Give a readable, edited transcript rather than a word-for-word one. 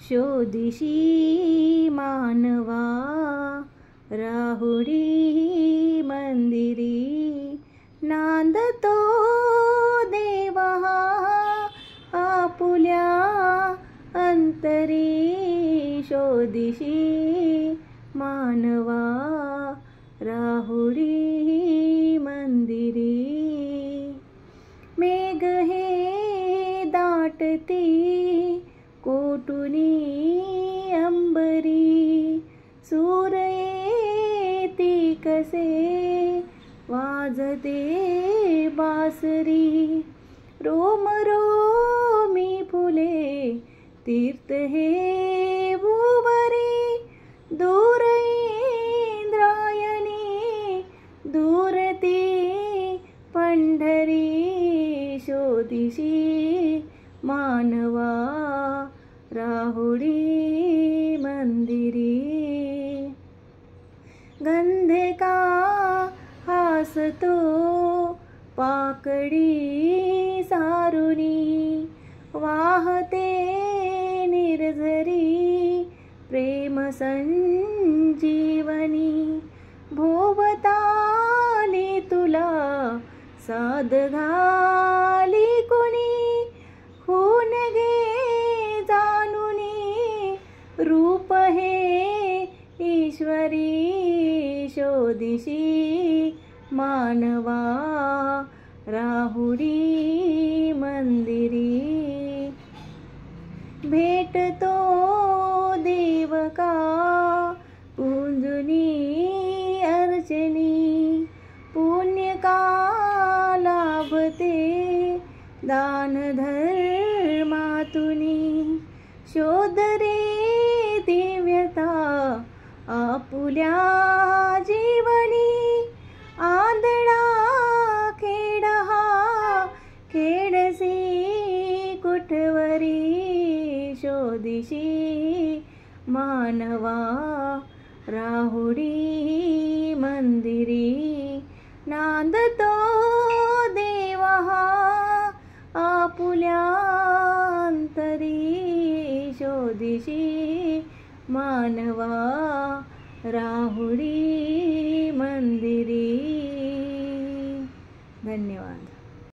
शोधिशी मानवा राहुडी मंदिरी नांदतो देवा आपुल्या अंतरी शोधिशी मानवा राहुडी मंदिरी मेघ हे दाटती कोटुनी अंबरी सूर येती कसे वाजते बासरी रोम रोमी फुले तीर्थ हे भुवरी दूर इंद्रायणी दूरती पंढरी शोधिशी मानवा राहुडी मंदिरी गंधका हासतो पाकडी सारुनी वाहते निर्झरी प्रेम संजीवनी भोवताली तुला साद घाली कुणी खून घे जानुनी रूप हे ईश्वरी शोधिशी मानवा राहुडी मंदिरी भेटतो देवका पुंजुनी अर्चनी पुण्य का लाभते दान धर्मातुनी शोध रे दिव्यता आपुल्या जीवनी आंधळा खेड हा खेडसी कुठवरी शोधिशी मानवा राहुडी मंदिरी नांदतो देवा आपुल्या अंतरी शोधिशी मानवा राहुडी मंदिरी. धन्यवाद.